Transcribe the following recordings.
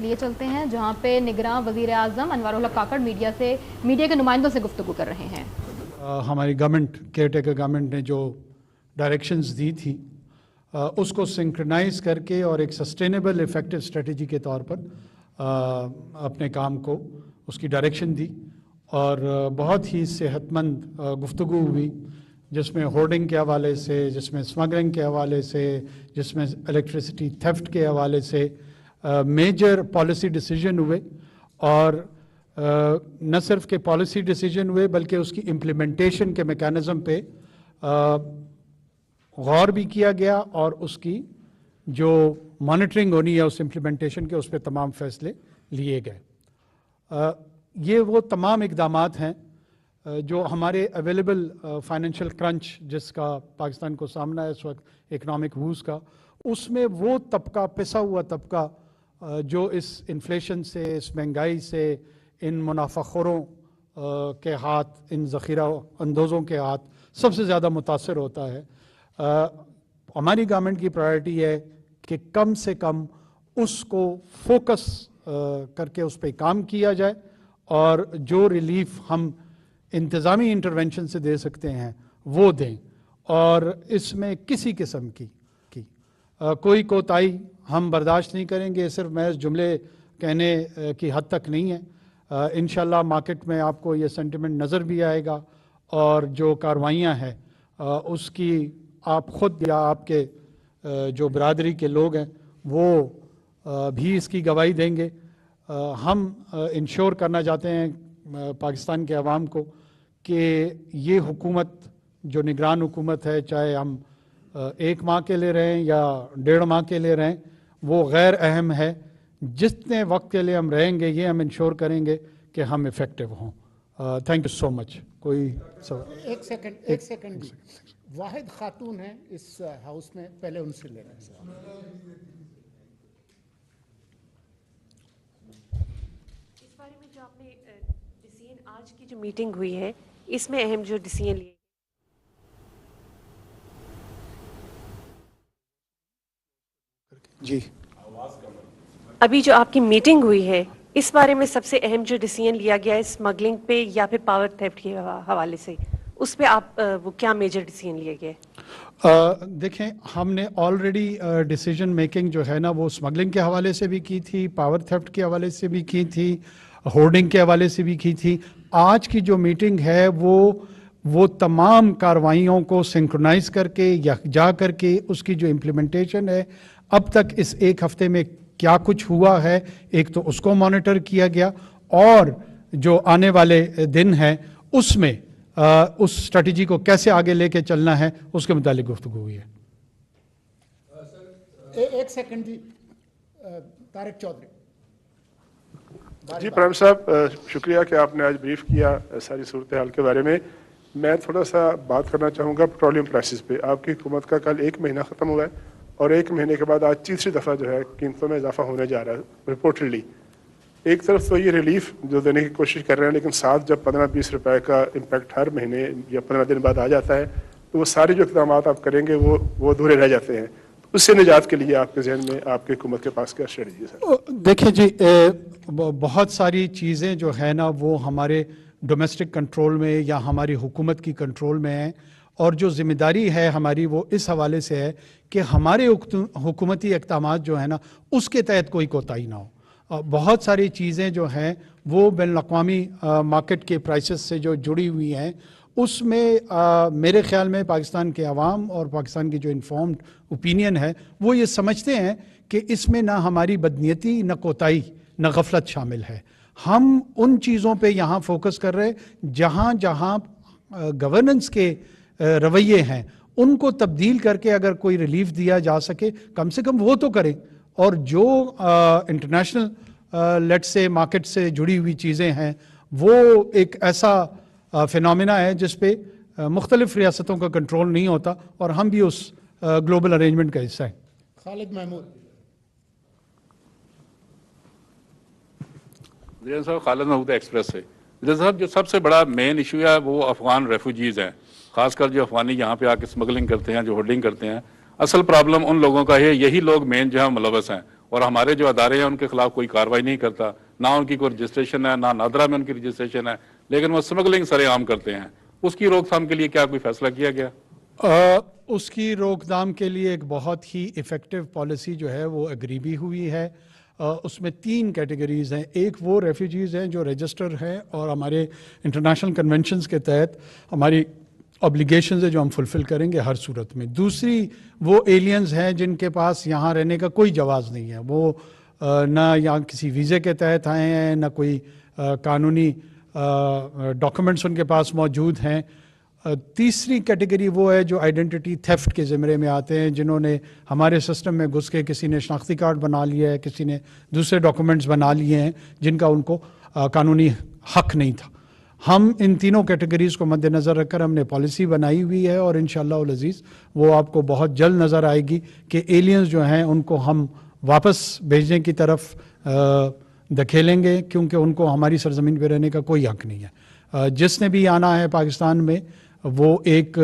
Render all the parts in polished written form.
لیے چلتے ہیں جہاں پہ نگراں وزیر اعظم انوار الحق کاکڑ میڈیا کے نمائندوں سے گفتگو کر رہے ہیں۔ ہماری گورنمنٹ کیئر ٹیکر گورنمنٹ نے جو ڈائریکشنز دی تھی اس کو سنکرنائز کر کے اور ایک سسٹینیبل ایفیکٹو اسٹریٹجی کے طور پر اپنے کام کو اس کی ڈائریکشن دی اور بہت ہی صحت مند گفتگو ہوئی، جس میں ہورڈنگ کے حوالے سے، جس میں اسمگلنگ کے حوالے سے، جس میں الیکٹریسٹی تھیفٹ کے حوالے سے میجر پالیسی ڈیسیجن ہوئے، اور نہ صرف کہ پالیسی ڈیسیجن ہوئے بلکہ اس کی امپلیمنٹیشن کے میکانزم پہ غور بھی کیا گیا اور اس کی جو مانیٹرنگ ہونی ہے اس امپلیمنٹیشن کے، اس پہ تمام فیصلے لیے گئے۔ یہ وہ تمام اقدامات ہیں جو ہمارے اویلیبل فائنینشیل کرنچ جس کا پاکستان کو سامنا ہے اس وقت اکنامک ووز کا، اس میں وہ طبقہ، پسا ہوا طبقہ جو اس انفلیشن سے، اس مہنگائی سے، ان منافع خوروں کے ہاتھ، ان ذخیرہ اندوزوں کے ہاتھ سب سے زیادہ متاثر ہوتا ہے۔ ہماری گورنمنٹ کی پرائرٹی ہے کہ کم سے کم اس کو فوکس کر کے اس پہ کام کیا جائے اور جو ریلیف ہم انتظامی انٹرونشن سے دے سکتے ہیں وہ دیں، اور اس میں کسی قسم کی کوئی کوتاہی ہم برداشت نہیں کریں گے۔ صرف محض جملے کہنے کی حد تک نہیں ہے۔ انشاءاللہ مارکیٹ میں آپ کو یہ سینٹیمنٹ نظر بھی آئے گا، اور جو کاروائیاں ہیں اس کی آپ خود یا آپ کے جو برادری کے لوگ ہیں وہ بھی اس کی گواہی دیں گے۔ ہم انشور کرنا چاہتے ہیں پاکستان کے عوام کو کہ یہ حکومت جو نگران حکومت ہے، چاہے ہم 1 ماہ کے لیے رہیں یا 1.5 ماہ کے لیے رہیں، وہ غیر اہم ہے۔ جتنے وقت کے لیے ہم رہیں گے یہ ہم انشور کریں گے کہ ہم افیکٹو ہوں۔ تھینک یو سو مچ۔ کوئی سوال؟ ایک سیکنڈ واحد خاتون ہیں اس ہاؤس میں، پہلے ان سے لے رہے ہیں۔ اس بارے میں جو آپ نے ڈیسیژن آج کی جو میٹنگ ہوئی ہے اس میں اہم جو ڈیسیژن لیے جی، ابھی جو آپ کی میٹنگ ہوئی ہے اس بارے میں سب سے اہم جو ڈیسیژن لیا گیا ہے اسمگلنگ پہ یا پھر پاور تھیفٹ کے حوالے سے، اس پہ آپ وہ کیا میجر ڈیسیژن لیے گئے؟ دیکھیں، ہم نے آلریڈی ڈیسیجن میکنگ جو ہے نا وہ اسمگلنگ کے حوالے سے بھی کی تھی، پاور تھیفٹ کے حوالے سے بھی کی تھی، ہورڈنگ کے حوالے سے بھی کی تھی۔ آج کی جو میٹنگ ہے وہ تمام کاروائیوں کو سنکرونائز کر کے یکجا کر کے اس کی جو امپلیمنٹیشن ہے اب تک اس 1 ہفتے میں کیا کچھ ہوا ہے، ایک تو اس کو مانیٹر کیا گیا، اور جو آنے والے دن ہیں اس میں اس اسٹریٹجی کو کیسے آگے لے کے چلنا ہے اس کے متعلق گفتگو ہوئی ہے۔ ایک سیکنڈ جی، طارق چودھری۔ جی پرائم صاحب، شکریہ کہ آپ نے آج بریف کیا ساری صورتحال کے بارے میں۔ میں تھوڑا سا بات کرنا چاہوں گا پیٹرولیم پرائسز پہ۔ آپ کی حکومت کا کل 1 مہینہ ختم ہوا ہے اور 1 مہینے کے بعد آج تیسری دفعہ جو ہے قیمتوں میں اضافہ ہونے جا رہا ہے رپورٹڈلی۔ ایک طرف تو یہ ریلیف جو دینے کی کوشش کر رہے ہیں، لیکن ساتھ جب 15-20 روپے کا امپیکٹ ہر مہینے یا 15 دن بعد آ جاتا ہے تو وہ سارے جو اقدامات آپ کریں گے وہ ادھورے رہ جاتے ہیں۔ اس سے نجات کے لیے آپ کے ذہن میں، آپ کی حکومت کے پاس کیا اسٹریٹجی ہے سر؟ دیکھیں جی، بہت ساری چیزیں جو ہے نا وہ ہمارے ڈومیسٹک کنٹرول میں یا ہماری حکومت کی کنٹرول میں ہیں، اور جو ذمہ داری ہے ہماری وہ اس حوالے سے ہے کہ ہمارے حکومتی اقدامات جو ہیں نا اس کے تحت کوئی کوتاہی نہ ہو۔ بہت ساری چیزیں جو ہیں وہ بین الاقوامی مارکیٹ کے پرائسز سے جو جڑی ہوئی ہیں، اس میں میرے خیال میں پاکستان کے عوام اور پاکستان کی جو انفارمڈ اوپینین ہے وہ یہ سمجھتے ہیں کہ اس میں نہ ہماری بدنیتی، نہ کوتاہی، نہ غفلت شامل ہے۔ ہم ان چیزوں پہ یہاں فوکس کر رہے جہاں گورننس کے رویے ہیں ان کو تبدیل کر کے اگر کوئی ریلیف دیا جا سکے کم سے کم وہ تو کریں، اور جو انٹرنیشنل لیٹ سے مارکیٹ سے جڑی ہوئی چیزیں ہیں وہ ایک ایسا فینومینا ہے جس پہ مختلف ریاستوں کا کنٹرول نہیں ہوتا، اور ہم بھی اس گلوبل ارینجمنٹ کا حصہ ہیں۔ خالد محمود۔ وزیر صاحب، خالد محمود ایکسپریس سے۔ وزیر صاحب، جو سب سے بڑا مین ایشو ہے وہ افغان ریفوجیز ہیں، خاص کر جو افغانی یہاں پہ آ کے اسمگلنگ کرتے ہیں، جو ہولڈنگ کرتے ہیں۔ اصل پرابلم ان لوگوں کا ہے، یہی لوگ مین جو ہیں ملوث ہیں، اور ہمارے جو ادارے ہیں ان کے خلاف کوئی کاروائی نہیں کرتا، نہ ان کی کوئی رجسٹریشن ہے، نہ نادرا میں ان کی رجسٹریشن ہے، لیکن وہ اسمگلنگ سرے عام کرتے ہیں. اس کی روک تھام کے لیے کیا کوئی فیصلہ کیا گیا؟ اس کی روک تھام کے لیے ایک بہت ہی ایفیکٹو پالیسی جو ہے وہ ایگری بھی ہوئی ہے. اس میں 3 کیٹیگریز ہیں. ایک وہ ریفیوجیز ہیں جو رجسٹر ہیں اور ہمارے انٹرنیشنل کنونشنز کے تحت ہماری اوبلیگیشنز ہیں جو ہم فلفل کریں گے ہر صورت میں. دوسری وہ ایلینز ہیں جن کے پاس یہاں رہنے کا کوئی جواز نہیں ہے، وہ نہ یہاں کسی ویزے کے تحت آئے ہیں، نہ کوئی قانونی ڈاکومنٹس ان کے پاس موجود ہیں. تیسری کیٹیگری وہ ہے جو آئیڈینٹی تھیفٹ کے زمرے میں آتے ہیں، جنہوں نے ہمارے سسٹم میں گھس کے کسی نے شناختی کارڈ بنا لیا ہے، کسی نے دوسرے ڈاکومنٹس بنا لیے ہیں جن کا ان کو قانونی حق نہیں تھا. ہم ان تینوں کیٹیگریز کو مد نظر رکھ کر ہم نے پالیسی بنائی ہوئی ہے اور انشاءاللہ العزیز وہ آپ کو بہت جلد نظر آئے گی کہ ایلینز جو ہیں ان کو ہم واپس بھیجنے کی طرف دھکیلیں گے، کیونکہ ان کو ہماری سرزمین پہ رہنے کا کوئی حق نہیں ہے. جس نے بھی آنا ہے پاکستان میں وہ ایک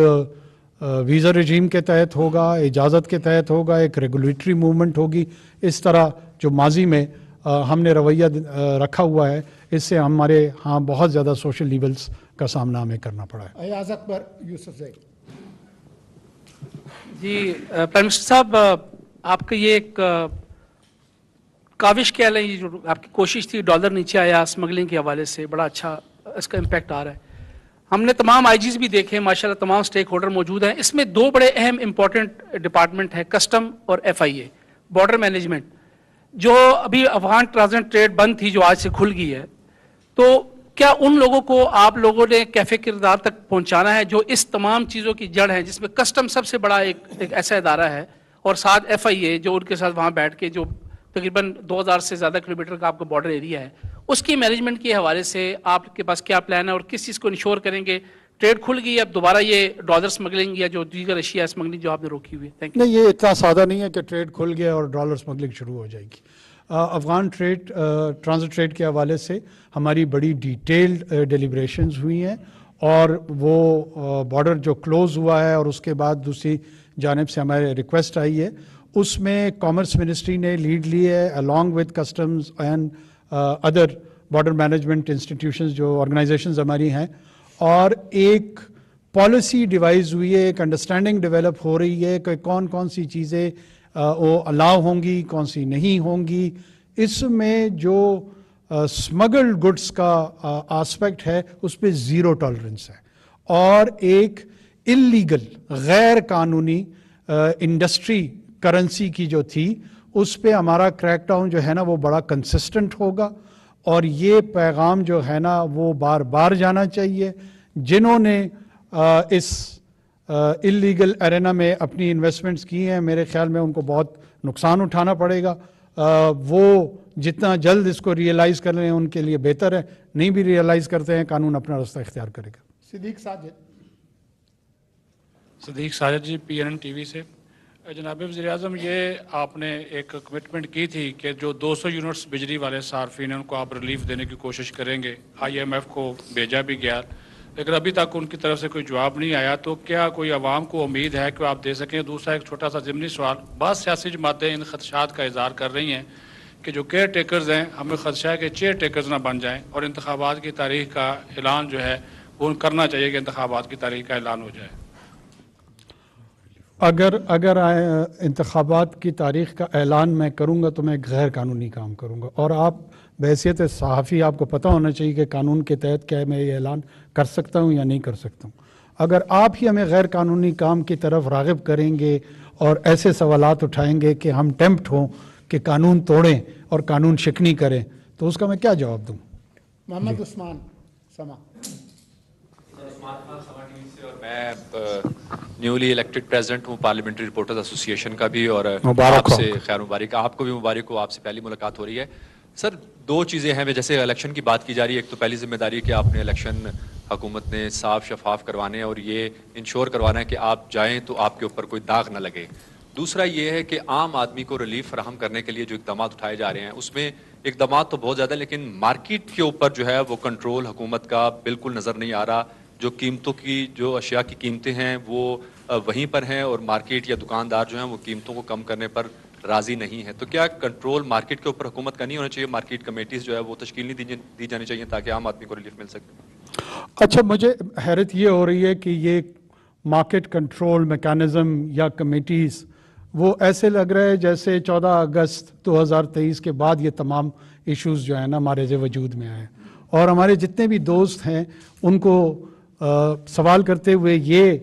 ویزا رجیم کے تحت ہوگا، اجازت کے تحت ہوگا، ایک ریگولیٹری موومنٹ ہوگی. اس طرح جو ماضی میں ہم نے رویہ رکھا ہوا ہے، اس سے ہمارے ہاں بہت زیادہ سوشل ایونٹس کا سامنا ہمیں کرنا پڑا ہے. ایاز اکبر یوسف زئی. جی پرائم منسٹر صاحب، آپ کا یہ ایک کاوش کہہ لیں، یہ جو آپ کی کوشش تھی ڈالر نیچے آیا اسمگلنگ کے حوالے سے، بڑا اچھا اس کا امپیکٹ آ رہا ہے. ہم نے تمام آئی جیز بھی دیکھے ماشاءاللہ، تمام سٹیک ہولڈر موجود ہیں. اس میں 2 بڑے اہم امپورٹنٹ ڈپارٹمنٹ ہیں، کسٹم اور FIA بارڈر مینجمنٹ، جو ابھی افغان ٹرانزٹ ٹریڈ بند تھی جو آج سے کھل گئی ہے. تو کیا ان لوگوں کو آپ لوگوں نے کیفے کردار تک پہنچانا ہے جو اس تمام چیزوں کی جڑ ہے، جس میں کسٹم سب سے بڑا ایک ایسا ادارہ ہے، اور ساتھ FIA جو ان کے ساتھ وہاں بیٹھ کے جو تقریباً 2000 سے زیادہ کلومیٹر کا آپ کا بارڈر ایریا ہے، اس کی مینجمنٹ کے حوالے سے آپ کے پاس کیا پلان ہے اور کس چیز کو انشور کریں گے؟ ٹریڈ کھل گئی، اب دوبارہ یہ ڈالر سمگلنگ یا جو دیگر اشیاء سمگلنگ جو آپ نے روکی ہوئی ہے. Thank you. نہیں، یہ اتنا سادہ نہیں ہے کہ ٹریڈ کھل گیا اور ڈالر سمگلنگ شروع ہو جائے گی. افغان ٹرانزٹ ٹریڈ کے حوالے سے ہماری بڑی ڈیٹیلڈ ڈیلیبریشنز ہوئی ہیں، اور وہ بارڈر جو کلوز ہوا ہے اور اس کے بعد دوسری جانب سے ہمارے ریکویسٹ آئی ہے، اس میں کامرس منسٹری نے لیڈ لی ہے along with customs and other border management institutions جو آرگنائزیشنز ہماری ہیں، اور ایک پالیسی ڈیوائز ہوئی ہے، ایک انڈرسٹینڈنگ ڈیولپ ہو رہی ہے کہ کون کون سی چیزیں وہ الاؤ ہوں گی، کون سی نہیں ہوں گی. اس میں جو اسمگلڈ گڈس کا آسپیکٹ ہے اس پہ 0 ٹالرنس ہے، اور ایک انلیگل غیر قانونی انڈسٹری کرنسی کی جو تھی اس پہ ہمارا کریک ڈاؤن جو ہے نا وہ بڑا کنسسٹنٹ ہوگا. اور یہ پیغام جو ہے نا وہ بار بار جانا چاہیے. جنہوں نے اس انلیگل ایرینا میں اپنی انویسٹمنٹس کی ہیں، میرے خیال میں ان کو بہت نقصان اٹھانا پڑے گا. وہ جتنا جلد اس کو ریئلائز کر لیں ان کے لیے بہتر ہے. نہیں بھی ریئلائز کرتے ہیں، قانون اپنا راستہ اختیار کرے گا. صدیق ساجد جی PNN TV سے. جناب وزیر اعظم، یہ آپ نے ایک کمٹمنٹ کی تھی کہ جو 200 یونٹس بجلی والے صارفین ہیں ان کو آپ ریلیف دینے کی کوشش کریں گے. IMF کو بھیجا بھی گیا، لیکن ابھی تک ان کی طرف سے کوئی جواب نہیں آیا. تو کیا کوئی عوام کو امید ہے کہ آپ دے سکیں؟ دوسرا ایک چھوٹا سا ضمنی سوال، بعض سیاسی جماعتیں ان خدشات کا اظہار کر رہی ہیں کہ جو کیئر ٹیکرز ہیں، ہمیں خدشہ ہے کہ چیئر ٹیکرز نہ بن جائیں، اور انتخابات کی تاریخ کا اعلان جو ہے وہ کرنا چاہیے کہ انتخابات کی تاریخ کا اعلان ہو جائے. اگر انتخابات کی تاریخ کا اعلان میں کروں گا تو میں غیر قانونی کام کروں گا، اور آپ بحیثیت صحافی آپ کو پتہ ہونا چاہیے کہ قانون کے تحت کیا میں یہ اعلان کر سکتا ہوں یا نہیں کر سکتا ہوں. اگر آپ ہی ہمیں غیر قانونی کام کی طرف راغب کریں گے اور ایسے سوالات اٹھائیں گے کہ ہم ٹیمپٹ ہوں کہ قانون توڑیں اور قانون شکنی کریں، تو اس کا میں کیا جواب دوں؟ محمد عثمان سما. اور میں نیولی الیکٹڈ پریزیڈنٹ ہوں پارلیمنٹری رپورٹرز ایسوسی ایشن کا بھی، اور آپ سے خیر مبارک. آپ کو بھی مبارک ہو، آپ سے پہلی ملاقات ہو رہی ہے. سر 2 چیزیں ہیں، جیسے الیکشن کی بات کی جا رہی ہے. ایک تو پہلی ذمہ داری کہ آپ نے الیکشن حکومت نے صاف شفاف کروانے اور یہ انشور کروانا ہے کہ آپ جائیں تو آپ کے اوپر کوئی داغ نہ لگے. دوسرا یہ ہے کہ عام آدمی کو ریلیف فراہم کرنے کے لیے جو اقدامات اٹھائے جا رہے ہیں، اس میں اقدامات تو بہت زیادہ، لیکن مارکیٹ کے اوپر جو ہے وہ کنٹرول حکومت کا بالکل نظر نہیں آ رہا. جو قیمتوں کی جو اشیاء کی قیمتیں ہیں وہ وہیں پر ہیں، اور مارکیٹ یا دکاندار جو ہیں وہ قیمتوں کو کم کرنے پر راضی نہیں ہے. تو کیا کنٹرول مارکیٹ کے اوپر حکومت کا نہیں ہونا چاہیے؟ مارکیٹ کمیٹیز جو ہے وہ تشکیل نہیں دی جانی چاہیے تاکہ عام آدمی کو ریلیف مل سکے؟ اچھا، مجھے حیرت یہ ہو رہی ہے کہ یہ مارکیٹ کنٹرول میکانزم یا کمیٹیز وہ ایسے لگ رہے ہیں جیسے 14 اگست 2023 کے بعد یہ تمام ایشوز جو ہیں نا ہمارے وجود میں آئے. اور ہمارے جتنے بھی دوست ہیں ان کو سوال کرتے ہوئے یہ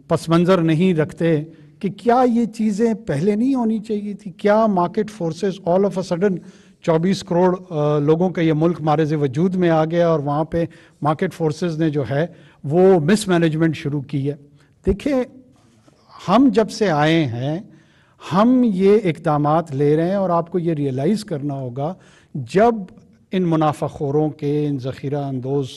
پس منظر نہیں رکھتے کہ کیا یہ چیزیں پہلے نہیں ہونی چاہیے تھی؟ کیا market forces all of a sudden 24 crore لوگوں کا یہ ملک ہمارے وجود میں آ گیا اور وہاں پہ مارکیٹ فورسز نے جو ہے وہ مس مینجمنٹ شروع کی ہے؟ دیکھیں، ہم جب سے آئے ہیں ہم یہ اقدامات لے رہے ہیں اور آپ کو یہ ریئلائز کرنا ہوگا جب ان منافع خوروں کے، ان ذخیرہ اندوز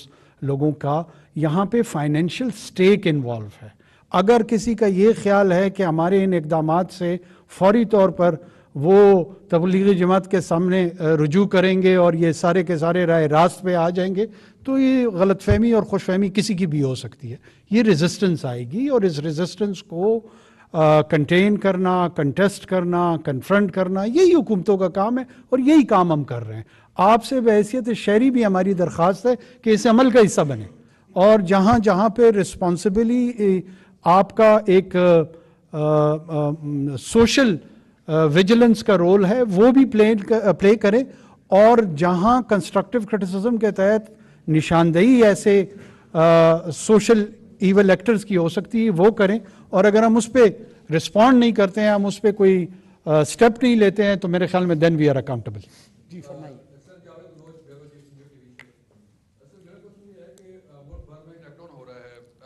لوگوں کا یہاں پہ فائنینشیل سٹیک انوالو ہے. اگر کسی کا یہ خیال ہے کہ ہمارے ان اقدامات سے فوری طور پر وہ تبلیغی جماعت کے سامنے رجوع کریں گے اور یہ سارے کے سارے راہ راست پہ آ جائیں گے، تو یہ غلط فہمی اور خوش فہمی کسی کی بھی ہو سکتی ہے. یہ ریزسٹنس آئے گی اور اس ریزسٹنس کو کنٹین کرنا، کنٹیسٹ کرنا، کنفرنٹ کرنا یہی حکومتوں کا کام ہے اور یہی کام ہم کر رہے ہیں. آپ سے بحیثیت شہری بھی ہماری درخواست ہے کہ اس عمل کا حصہ بنیں اور جہاں جہاں پہ رسپانسبلی آپ کا ایک سوشل ویجیلنس کا رول ہے وہ بھی پلے کریں اور جہاں کنسٹرکٹیو کرٹیسزم کے تحت نشاندہی ایسے سوشل ایول ایکٹرز کی ہو سکتی ہے وہ کریں. اور اگر ہم اس پہ رسپونڈ نہیں کرتے ہیں، ہم اس پہ کوئی سٹیپ نہیں لیتے ہیں تو میرے خیال میں دین وی آر اکاؤنٹیبل. جی فرمائیے.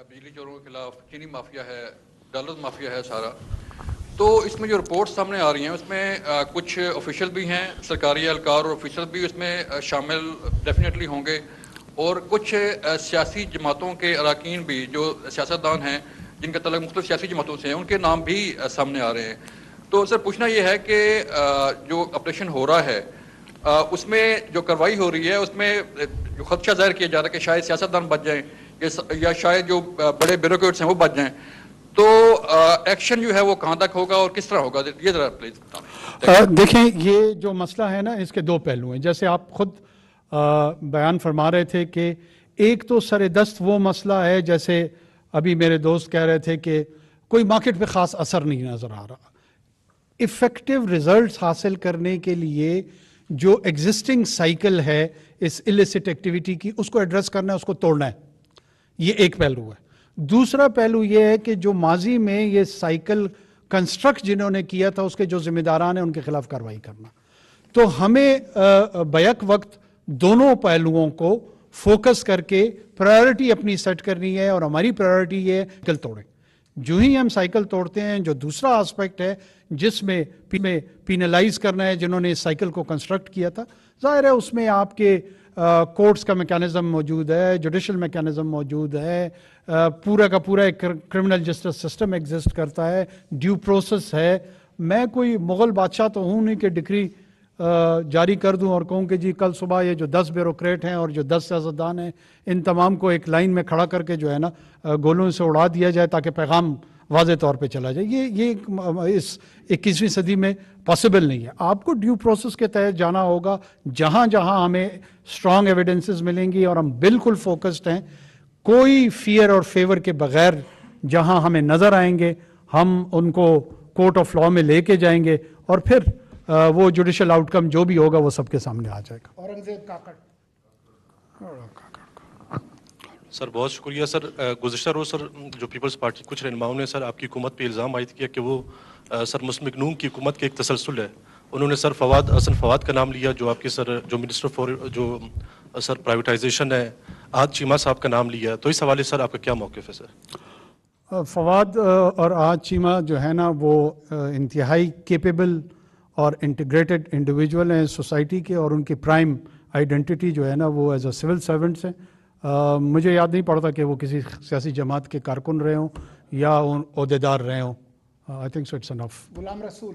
بجلی چوروں کے خلاف چینی مافیا ہے، ڈالر مافیا ہے سارا. تو اس میں جو رپورٹ سامنے آ رہی ہیں اس میں کچھ آفیشیل بھی ہیں، سرکاری اہلکار اور آفیسر بھی اس میں شامل ڈیفینیٹلی ہوں گے، اور کچھ سیاسی جماعتوں کے اراکین بھی جو سیاستدان ہیں جن کا تعلق مختلف سیاسی جماعتوں سے ہیں، ان کے نام بھی سامنے آ رہے ہیں. تو سر پوچھنا یہ ہے کہ جو آپریشن ہو رہا ہے اس میں جو کارروائی ہو رہی ہے اس میں جو خدشہ ظاہر کیا جا رہا ہے کہ شاید سیاستدان بچ جائیں یا شاید جو بڑے بیوروکریٹس ہیں وہ بچ جائیں، تو ایکشن جو ہے وہ کہاں تک ہوگا اور کس طرح ہوگا؟ یہ ذرا پلیز بتائیں. دیکھیں، یہ جو مسئلہ ہے نا اس کے دو پہلو ہیں. جیسے آپ خود بیان فرما رہے تھے کہ ایک تو سر دست وہ مسئلہ ہے، جیسے ابھی میرے دوست کہہ رہے تھے کہ کوئی مارکیٹ پہ خاص اثر نہیں نظر آ رہا. افیکٹو ریزلٹس حاصل کرنے کے لیے جو ایگزسٹنگ سائیکل ہے اس illicit ایکٹیویٹی کی، اس کو ایڈریس کرنا ہے، اس کو توڑنا ہے. یہ ایک پہلو ہے. دوسرا پہلو یہ ہے کہ جو ماضی میں یہ سائیکل کنسٹرکٹ جنہوں نے کیا تھا اس کے جو ذمہ داران ہیں ان کے خلاف کارروائی کرنا. تو ہمیں بیک وقت دونوں پہلوؤں کو فوکس کر کے پرائیورٹی اپنی سیٹ کرنی ہے، اور ہماری پرائیورٹی یہ ہے سائیکل توڑیں. جو ہی ہم سائیکل توڑتے ہیں، جو دوسرا آسپیکٹ ہے جس میں پینلائز کرنا ہے جنہوں نے اس سائیکل کو کنسٹرکٹ کیا تھا، ظاہر ہے اس میں آپ کے کورٹس کا میکانزم موجود ہے، جوڈیشل میکانزم موجود ہے، پورا کا پورا ایک کرمنل جسٹس سسٹم ایگزسٹ کرتا ہے، ڈیو پروسیس ہے. میں کوئی مغل بادشاہ تو ہوں نہیں کہ ڈکری جاری کر دوں اور کہوں کہ جی کل صبح یہ جو 10 بیوروکریٹ ہیں اور جو 10 سیاستدان ہیں ان تمام کو ایک لائن میں کھڑا کر کے جو ہے نا گولوں سے اڑا دیا جائے تاکہ پیغام واضح طور پہ چلا جائے. یہ اس 21ویں صدی میں پاسبل نہیں ہے. آپ کو ڈیو پروسیس کے تحت جانا ہوگا. جہاں جہاں ہمیں اسٹرانگ ایویڈنسز ملیں گی اور ہم بالکل فوکسڈ ہیں، کوئی فیئر اور فیور کے بغیر جہاں ہمیں نظر آئیں گے ہم ان کو کورٹ آف لا میں لے کے جائیں گے اور پھر وہ جوڈیشل آؤٹ کم جو بھی ہوگا وہ سب کے سامنے آ جائے گا. اورنگزیب کاکڑ. سر بہت شکریہ. سر گزشتہ روز سر جو پیپلز پارٹی کچھ رہنماؤں نے سر آپ کی حکومت پہ الزام عائد کیا کہ وہ سر مسلم لیگ نون کی حکومت کے ایک تسلسل ہے. انہوں نے سر حسن فواد کا نام لیا جو آپ کے سر جو منسٹر فور جو سر پرائیویٹائزیشن ہے، آج چیمہ صاحب کا نام لیا. تو اس حوالے سر آپ کا کیا موقف ہے سر؟ فواد اور آج چیمہ جو ہے نا وہ انتہائی کیپیبل اور انٹیگریٹڈ انڈیویجول ہیں سوسائٹی کے، اور ان کی پرائم آئیڈینٹی جو ہے نا وہ ایز اے سول سرونٹس ہیں. مجھے یاد نہیں پڑتا کہ وہ کسی سیاسی جماعت کے کارکن رہے ہوں یا عہدیدار رہے ہوں. آئی تھنک سو اٹس انف. غلام رسول.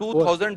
2000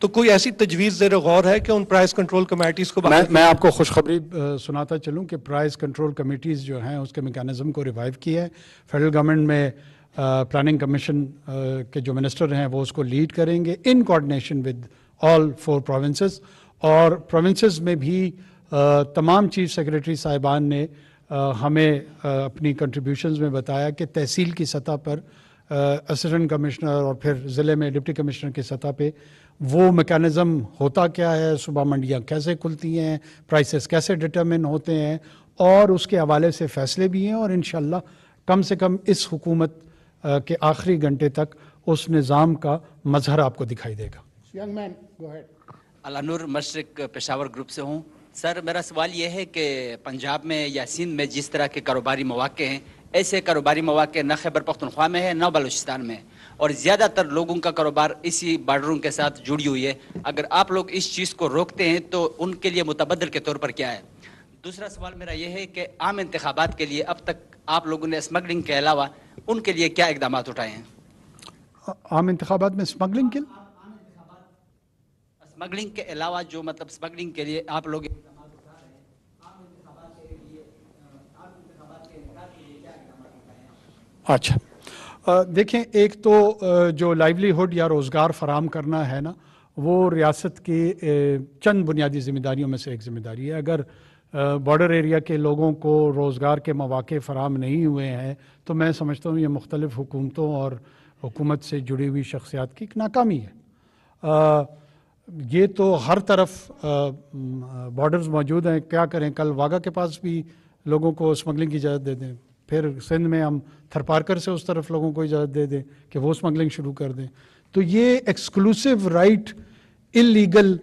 تو کوئی ایسی تجویز زیر غور ہے کہ ان پرائز کنٹرول کمیٹیز کو میں آپ کو خوشخبری سناتا چلوں کہ پرائز کنٹرول کمیٹیز جو ہیں اس کے میکانزم کو ریوائیو کیا ہے. فیڈرل گورنمنٹ میں پلاننگ کمیشن کے جو منسٹر ہیں وہ اس کو لیڈ کریں گے ان کوآرڈینیشن ود آل 4 پروونسز, اور پروونسز میں بھی تمام چیف سیکریٹری صاحبان نے ہمیں اپنی کنٹریبیوشنز میں بتایا کہ تحصیل کی سطح پر اسسٹنٹ کمشنر اور پھر ضلع میں ڈپٹی کمشنر کی سطح پہ وہ میکانزم ہوتا کیا ہے, صبح منڈیاں کیسے کھلتی ہیں, پرائسز کیسے ڈٹرمن ہوتے ہیں, اور اس کے حوالے سے فیصلے بھی ہیں, اور انشاءاللہ کم سے کم اس حکومت کے آخری گھنٹے تک اس نظام کا مظہر آپ کو دکھائی دے گا. Young man, go ahead. الانور مشرق پشاور گروپ سے ہوں. سر میرا سوال یہ ہے کہ پنجاب میں یا سندھ میں جس طرح کے کاروباری مواقع ہیں ایسے کاروباری مواقع نہ خیبر پختونخوا میں ہے نہ بلوچستان میں, اور زیادہ تر لوگوں کا کاروبار اسی بارڈروں کے ساتھ جڑی ہوئی ہے. اگر آپ لوگ اس چیز کو روکتے ہیں تو ان کے لیے متبادل کے طور پر کیا ہے؟ دوسرا سوال میرا یہ ہے کہ عام انتخابات کے لیے اب تک آپ لوگوں نے اسمگلنگ کے علاوہ ان کے لیے کیا اقدامات اٹھائے ہیں؟ عام انتخابات میں اسمگلنگ کے اسمگلنگ کے علاوہ جو مطلب اسمگلنگ کے لیے آپ لوگ اچھا دیکھیں, ایک تو جو لائیولیہڈ یا روزگار فراہم کرنا ہے نا, وہ ریاست کی چند بنیادی ذمہ داریوں میں سے ایک ذمہ داری ہے. اگر بارڈر ایریا کے لوگوں کو روزگار کے مواقع فراہم نہیں ہوئے ہیں تو میں سمجھتا ہوں یہ مختلف حکومتوں اور حکومت سے جڑی ہوئی شخصیات کی ایک ناکامی ہے. یہ تو ہر طرف بارڈرز موجود ہیں, کیا کریں, کل واگا کے پاس بھی لوگوں کو اسمگلنگ کی اجازت دے دیں, پھر سندھ میں ہم تھرپارکر سے اس طرف لوگوں کو اجازت دے دیں کہ وہ اسمگلنگ شروع کر دیں. تو یہ ایکسکلوسیو رائٹ انلیگل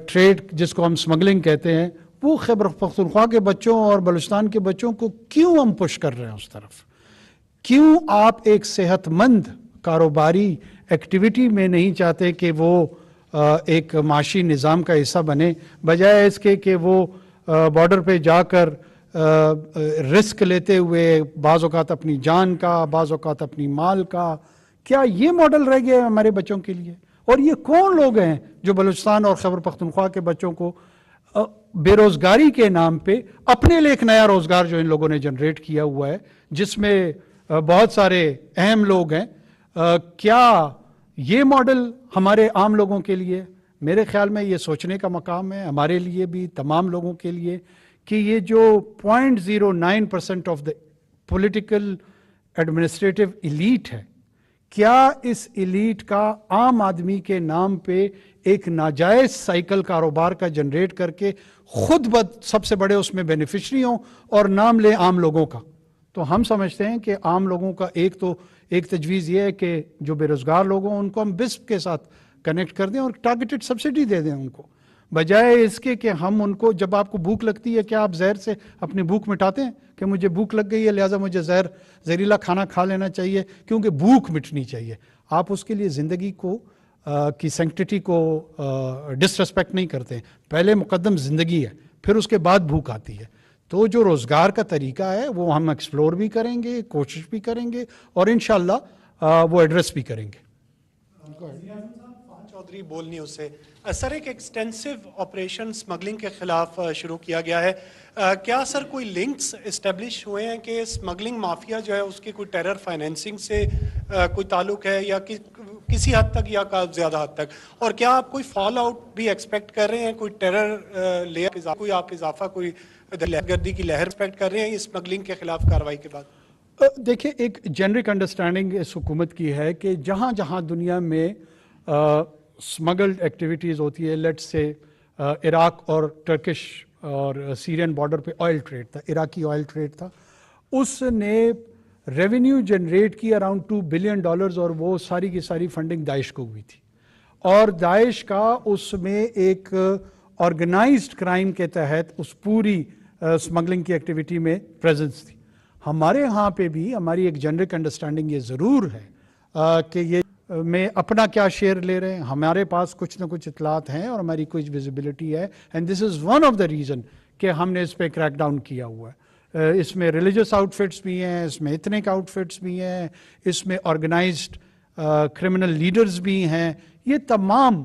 ٹریڈ جس کو ہم اسمگلنگ کہتے ہیں, وہ خیبر پختونخوا کے بچوں اور بلوچستان کے بچوں کو کیوں ہم پش کر رہے ہیں اس طرف؟ کیوں آپ ایک صحت مند کاروباری ایکٹیویٹی میں نہیں چاہتے کہ وہ ایک معاشی نظام کا حصہ بنے, بجائے اس کے کہ وہ بارڈر پہ جا کر رسک لیتے ہوئے بعض اوقات اپنی جان کا, بعض اوقات اپنی مال کا. کیا یہ ماڈل رہ گیا ہے ہمارے بچوں کے لیے؟ اور یہ کون لوگ ہیں جو بلوچستان اور خیبر پختونخوا کے بچوں کو بے روزگاری کے نام پہ اپنے لیے ایک نیا روزگار جو ان لوگوں نے جنریٹ کیا ہوا ہے, جس میں بہت سارے اہم لوگ ہیں, کیا یہ ماڈل ہمارے عام لوگوں کے لیے؟ میرے خیال میں یہ سوچنے کا مقام ہے ہمارے لیے بھی, تمام لوگوں کے لیے, کہ یہ جو 0.09% of the political administrative elite ہے, کیا اس ایلیٹ کا عام آدمی کے نام پہ ایک ناجائز سائیکل کاروبار کا جنریٹ کر کے خود بد سب سے بڑے اس میں بینیفیشری ہوں اور نام لے عام لوگوں کا؟ تو ہم سمجھتے ہیں کہ عام لوگوں کا ایک تجویز یہ ہے کہ جو بے روزگار لوگ ہوں ان کو ہم بسپ کے ساتھ کنیکٹ کر دیں اور ٹارگیٹڈ سبسڈی دے دیں ان کو, بجائے اس کے کہ ہم ان کو, جب آپ کو بھوک لگتی ہے کیا آپ زہر سے اپنی بھوک مٹاتے ہیں کہ مجھے بھوک لگ گئی ہے لہٰذا مجھے زہریلا کھانا کھا لینا چاہیے کیونکہ بھوک مٹنی چاہیے؟ آپ اس کے لیے زندگی کو کی سینکٹیٹی کو ڈسریسپیکٹ نہیں کرتے ہیں. پہلے مقدم زندگی ہے, پھر اس کے بعد بھوک آتی ہے. تو جو روزگار کا طریقہ ہے وہ ہم ایکسپلور بھی کریں گے, کوشش بھی کریں گے, اور انشاءاللہ وہ ایڈریس بھی کریں گے. چودھری بول نیوز سے. سر ایک ایکسٹینسو آپریشن اسمگلنگ کے خلاف شروع کیا گیا ہے, کیا سر کوئی لنکس اسٹیبلش ہوئے ہیں کہ اسمگلنگ مافیا جو ہے اس کی کوئی ٹیرر فائنینسنگ سے کوئی تعلق ہے یا کسی حد تک یا زیادہ حد تک, اور کیا آپ کوئی فال آؤٹ بھی ایکسپیکٹ کر رہے ہیں, کوئی ٹیرر لیئر کوئی آپ اضافہ, کوئی دہشت گردی کی لہر ایکسپیکٹ کر رہے ہیں اسمگلنگ کے خلاف کارروائی کے بعد؟ دیکھیں, ایک جنرک انڈرسٹینڈنگ اس حکومت کی ہے کہ جہاں جہاں دنیا میں اسمگلڈ ایکٹیویٹیز ہوتی ہے, لیٹ سے عراق اور ٹرکش اور سیرین بارڈر پہ آئل ٹریڈ تھا, عراقی آئل ٹریڈ تھا, اس نے ریونیو جنریٹ کی اراؤنڈ $2 بلین, اور وہ ساری کی ساری فنڈنگ داعش کو ہوئی تھی, اور داعش کا اس میں ایک آرگنائزڈ کرائم کے تحت اس پوری اسمگلنگ کی ایکٹیویٹی میں پریزنس تھی. ہمارے ہاں پہ بھی ہماری ایک جنرک انڈرسٹینڈنگ یہ ضرور ہے کہ یہ میں اپنا کیا شیئر لے رہے ہیں, ہمارے پاس کچھ نہ کچھ اطلاعات ہیں اور ہماری کچھ ویزیبلٹی ہے, and this is one of the reason کہ ہم نے اس پہ کریک ڈاؤن کیا ہوا ہے. اس میں ریلیجس آؤٹ فٹس بھی ہیں, اس میں ایتھنک آؤٹ فٹس بھی ہیں, اس میں آرگنائزڈ کرمنل لیڈرز بھی ہیں. یہ تمام